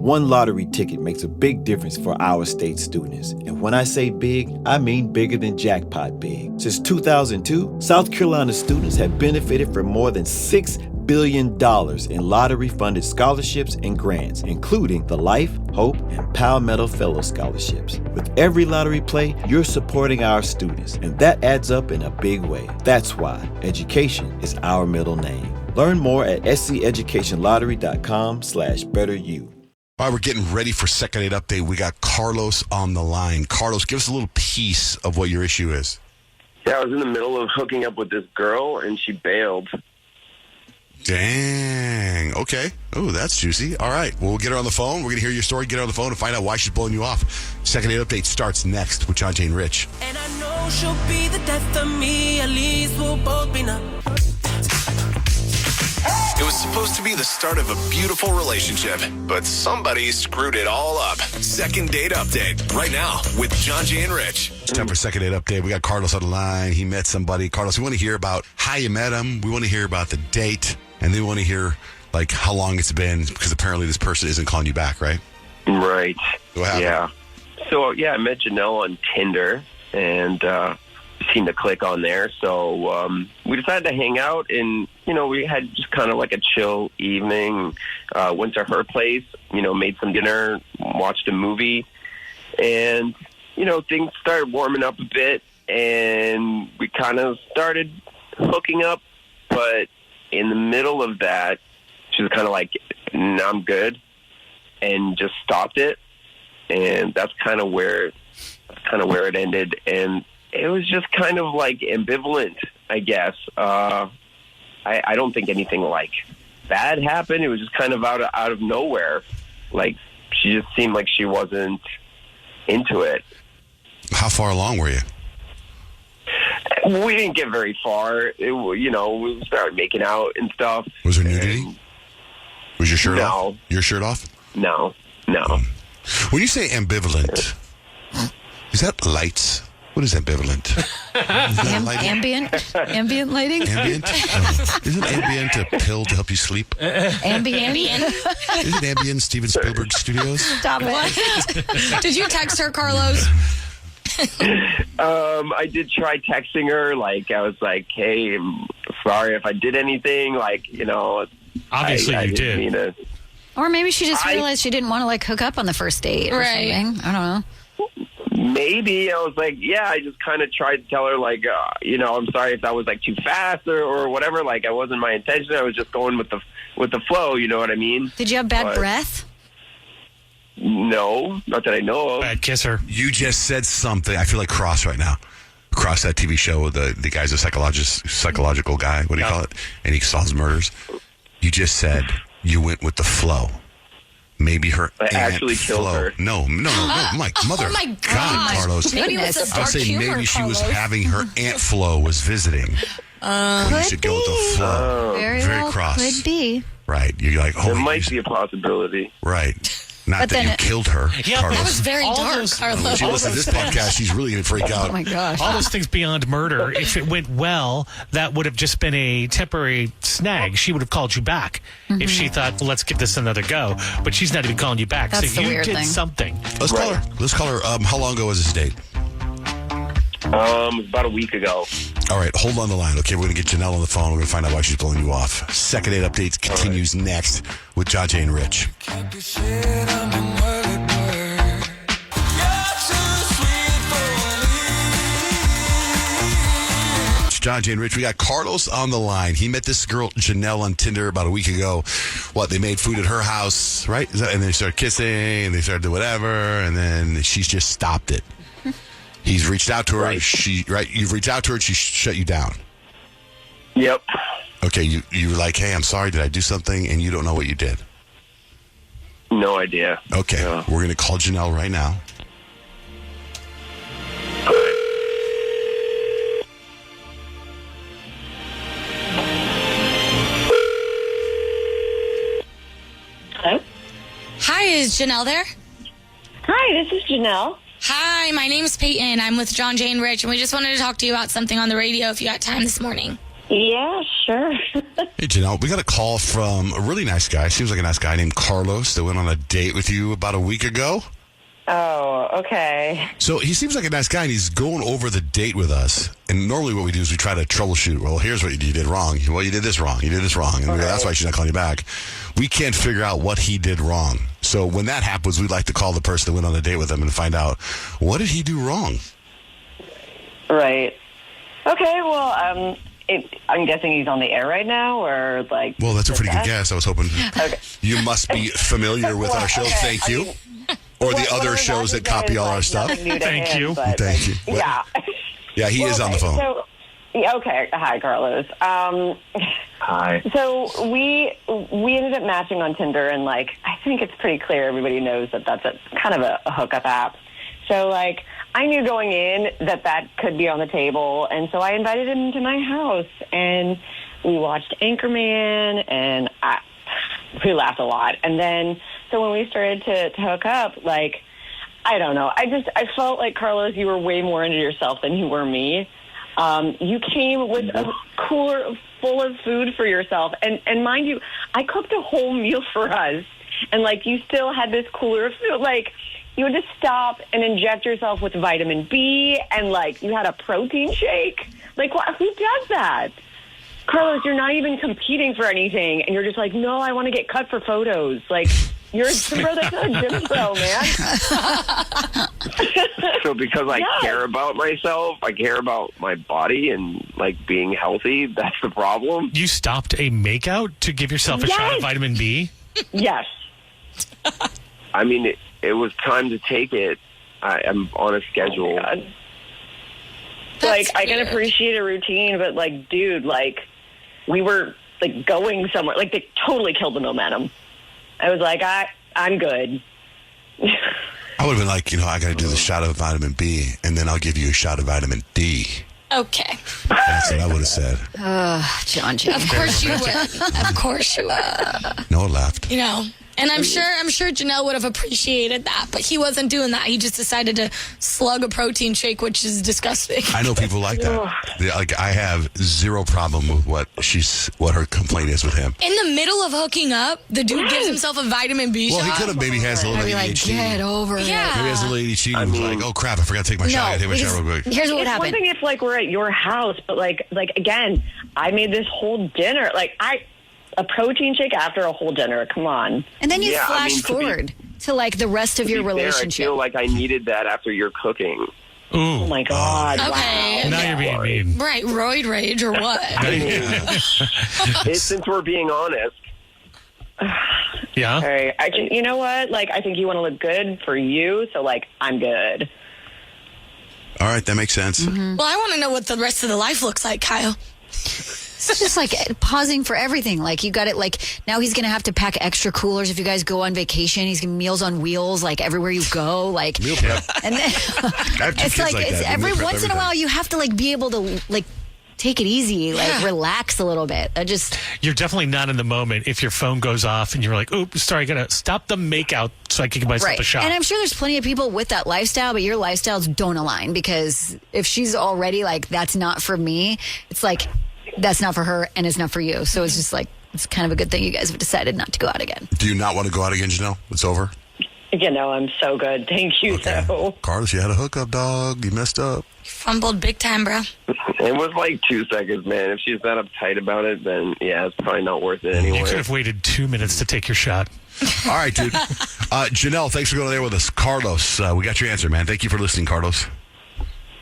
One lottery ticket makes a big difference for our state students. And when I say big, I mean bigger than jackpot big. Since 2002, South Carolina students have benefited from more than $6 billion in lottery-funded scholarships and grants, including the Life, Hope, and Palmetto Fellow Scholarships. With every lottery play, you're supporting our students, and that adds up in a big way. That's why education is our middle name. Learn more at sceducationlottery.com/betteryou. All right, we're getting ready for Second Date Update. We got Carlos on the line. Carlos, give us a little piece of what your issue is. Yeah, I was in the middle of hooking up with this girl, and she bailed. Dang. Okay. Oh, that's juicy. All right. Well, we'll get her on the phone. We're going to hear your story, get her on the phone, and find out why she's blowing you off. Second Date Update starts next with Johnjay and Rich. And I know she'll be the death of me. At least we'll both be numb. It was supposed to be the start of a beautiful relationship, but somebody screwed it all up. Second Date Update right now with Johnjay and Rich. It's time for Second Date Update. We got Carlos on the line. He met somebody. Carlos, we want to hear about how you met him. We want to hear about the date. And then we want to hear, like, how long it's been, because apparently this person isn't calling you back, right? Right. What happened? Yeah. So, yeah, I met Janelle on Tinder, and seemed to click on there. So we decided to hang out, and, you know, we had just kind of like a chill evening. Went to her place, you know, made some dinner, watched a movie, and, you know, things started warming up a bit, and we kind of started hooking up, but in the middle of that, she was kind of like, "No, I'm good," and just stopped it. And that's kind of where it ended. And it was just kind of like ambivalent, I guess. I don't think anything like bad happened. It was just kind of out of nowhere. Like, she just seemed like she wasn't into it. How far along were you? We didn't get very far. You know, we started making out and stuff. Was there nudity? Was your shirt off? No. Your shirt off? No. When you say ambivalent, is that lights? What is ambivalent? Is that lighting? Ambient lighting? Ambient? Isn't ambient a pill to help you sleep? Ambient? Isn't ambient Steven Spielberg Studios? Stop it. Did you text her, Carlos? I did try texting her. Like, I was like, "Hey, I'm sorry if I did anything." Like, you know, obviously you did. Mean to... Or maybe she just realized she didn't want to, like, hook up on the first date or something. I don't know. Maybe. I was like, yeah, I just kind of tried to tell her, like, you know, I'm sorry if that was, like, too fast or whatever. Like, it wasn't my intention. I was just going with the flow, you know what I mean? Did you have bad breath? No, not that I know of. Bad kisser. You just said something. I feel like Cross right now. Cross, that TV show with the guy's a psychological guy. What do you call it? And he solves murders. You just said you went with the flow. Maybe her I aunt actually killed her. No, my mother. Oh, my God, Carlos. Maybe I would say maybe she was having her Aunt Flo was visiting. You should go with the flow. Very well, Cross. could be. Right. You're like, oh, There might be a possibility. Right. Not But that then you it- killed her, Yeah, Carlos. That was very All dark, those- Carlos. When she listens to this podcast, she's really going to freak out. Oh, my gosh. All those things beyond murder, if it went well, that would have just been a temporary snag. She would have called you back if she thought, well, let's give this another go. But she's not even calling you back. That's so the you weird did thing. something. Let's call her. How long ago was this date? About a week ago. All right, hold on the line. Okay, we're going to get Janelle on the phone. We're going to find out why she's blowing you off. Second Date Updates continues next with Johnjay and Rich. It's Johnjay and Rich. We got Carlos on the line. He met this girl, Janelle, on Tinder about a week ago. They made food at her house, right? And they started kissing, and they started doing whatever, and then she's just stopped it. He's reached out to her. Right. You've reached out to her, and she shut you down. Yep. Okay, you were like, hey, I'm sorry, did I do something? And you don't know what you did. No idea. Okay, Yeah. We're going to call Janelle right now. Hello? Hi, is Janelle there? Hi, this is Janelle. Hi, my name's Peyton. I'm with Johnjay and Rich, and we just wanted to talk to you about something on the radio if you got time this morning. Yeah, sure. Hey, Janelle, we got a call from a really nice guy. Seems like a nice guy named Carlos that went on a date with you about a week ago. Oh, okay. So he seems like a nice guy, and he's going over the date with us. And normally what we do is we try to troubleshoot. Well, here's what you did wrong. Well, you did this wrong. You did this wrong. And we go, that's why she's not calling you back. We can't figure out what he did wrong. So when that happens, we'd like to call the person that went on the date with him and find out, what did he do wrong? Right. Okay, well, I'm guessing he's on the air right now, or like... Well, that's a pretty that? good guess. I was hoping Okay. you must be familiar with our show. Okay, Thank you. Or the other shows that copy all our stuff. Thank you. Thank you. What? Yeah. Yeah, he is on the phone. So, yeah, okay. Hi, Carlos. Hi. So we ended up matching on Tinder, and like I think it's pretty clear everybody knows that that's kind of a hookup app. So like I knew going in that could be on the table, and so I invited him to my house, and we watched Anchorman, and we laughed a lot. And then so when we started to hook up, like I don't know, I felt like, Carlos, you were way more into yourself than you were me. You came with a cooler full of food for yourself. And mind you, I cooked a whole meal for us. And, like, you still had this cooler of food. Like, you had to stop and inject yourself with vitamin B. And, like, you had a protein shake. Like, who does that? Carlos, you're not even competing for anything. And you're just like, no, I want to get cut for photos. Like, you're a gym bro. That's not a gym bro, man. So because I care about myself, I care about my body and, like, being healthy, that's the problem? You stopped a makeout to give yourself a shot of vitamin B? Yes. I mean, it was time to take it. I'm on a schedule. Oh, like, I can appreciate a routine, but, like, dude, like, we were, like, going somewhere. Like, they totally killed the momentum. I was like, I'm good. I would have been like, I got to do the shot of vitamin B, and then I'll give you a shot of vitamin D. Okay. That's what I would have said. Johnjay. Of course you would. Of course you would. Noah laughed. And I'm sure Janelle would have appreciated that, but he wasn't doing that. He just decided to slug a protein shake, which is disgusting. I know people like that. Like, I have zero problem with what her complaint is with him. In the middle of hooking up, the dude gives himself a vitamin B shot. Well, he could have maybe has a little ADHD. Get over it. Yeah. Maybe has a little ADHD and was like, oh crap, I forgot to take my shot. I got to take my shot real quick. Here's what would It's happen. one thing if, like, we're at your house, but, like again, I made this whole dinner. Like, a protein shake after a whole dinner. Come on. And then you Yeah, flash forward to like the rest of your relationship. I feel like I needed that after your cooking. Ooh. Oh my God. Okay. Now you're being mean. Right, roid rage or what? Since we're being honest. Yeah? All right. You know what? Like, I think you want to look good for you, so, like, I'm good. All right, that makes sense. Well, I want to know what the rest of the life looks like, Kyle. It's just like pausing for everything. Like you got it. Like now he's gonna have to pack extra coolers if you guys go on vacation. He's gonna Meals on Wheels like everywhere you go. Like Meal prep. and then it's like it's that. every Meal prep once in a everything. while you have to like be able to like take it easy, like relax a little bit. You're definitely not in the moment if your phone goes off and you're like, oops, sorry, I gotta stop the makeout so I can give myself a shot. And I'm sure there's plenty of people with that lifestyle, but your lifestyles don't align because if she's already like that's not for me, it's like that's not for her and it's not for you. So it's just like it's kind of a good thing you guys have decided not to go out again. Do you not want to go out again, Janelle? It's over? I'm so good. Thank you, though. Carlos, you had a hookup, dog. You messed up. Fumbled big time, bro. It was like 2 seconds, man. If she's that uptight about it, then, yeah, it's probably not worth it anyway. You could have waited 2 minutes to take your shot. All right, dude. Janelle, thanks for going there with us. Carlos, we got your answer, man. Thank you for listening, Carlos.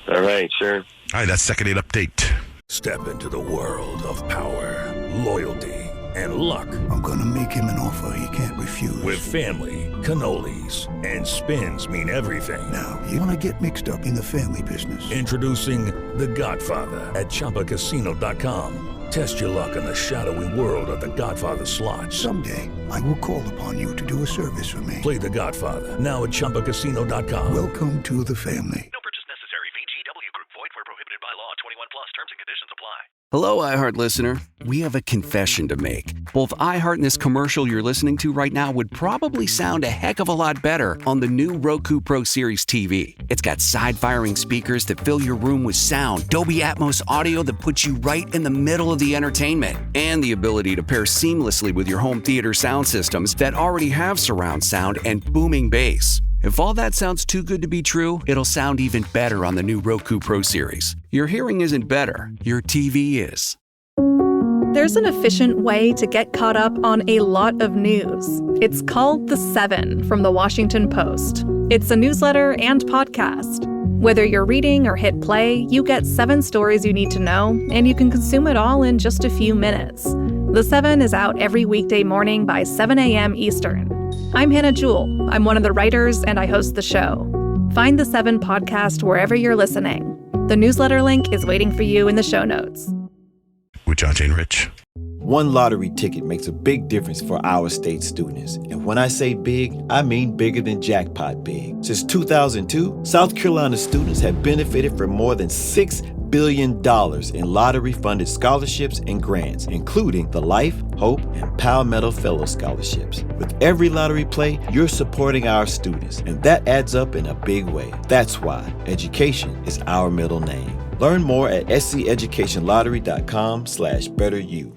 All right, sure. All right, that's Second Date Update. Step into the world of power, loyalty, and luck. I'm going to make him an offer he can't refuse. With family, cannolis, and spins mean everything. Now, you want to get mixed up in the family business. Introducing The Godfather at ChumbaCasino.com. Test your luck in the shadowy world of The Godfather slot. Someday, I will call upon you to do a service for me. Play The Godfather now at ChumbaCasino.com. Welcome to the family. No purchase necessary. VGW Group. Void where prohibited by law. 21 plus. Terms and conditions apply. Hello, iHeart listener. We have a confession to make. both iHeart and this commercial you're listening to right now would probably sound a heck of a lot better on the new Roku Pro Series TV. It's got side-firing speakers that fill your room with sound, Dolby Atmos audio that puts you right in the middle of the entertainment, and the ability to pair seamlessly with your home theater sound systems that already have surround sound and booming bass. If all that sounds too good to be true, it'll sound even better on the new Roku Pro Series. Your hearing isn't better, your TV is. There's an efficient way to get caught up on a lot of news. It's called The 7 from The Washington Post. It's a newsletter and podcast. Whether you're reading or hit play, you get 7 stories you need to know, and you can consume it all in just a few minutes. The 7 is out every weekday morning by 7 a.m. Eastern. I'm Hannah Jewell. I'm one of the writers, and I host the show. Find The 7 podcast wherever you're listening. The newsletter link is waiting for you in the show notes. With Johnjay and Rich. One lottery ticket makes a big difference for our state students. And when I say big, I mean bigger than jackpot big. Since 2002, South Carolina students have benefited from more than $6 billion in lottery-funded scholarships and grants, including the Life, Hope, and Palmetto Fellow Scholarships. With every lottery play, you're supporting our students, and that adds up in a big way. That's why education is our middle name. Learn more at sceducationlottery.com/betteryou.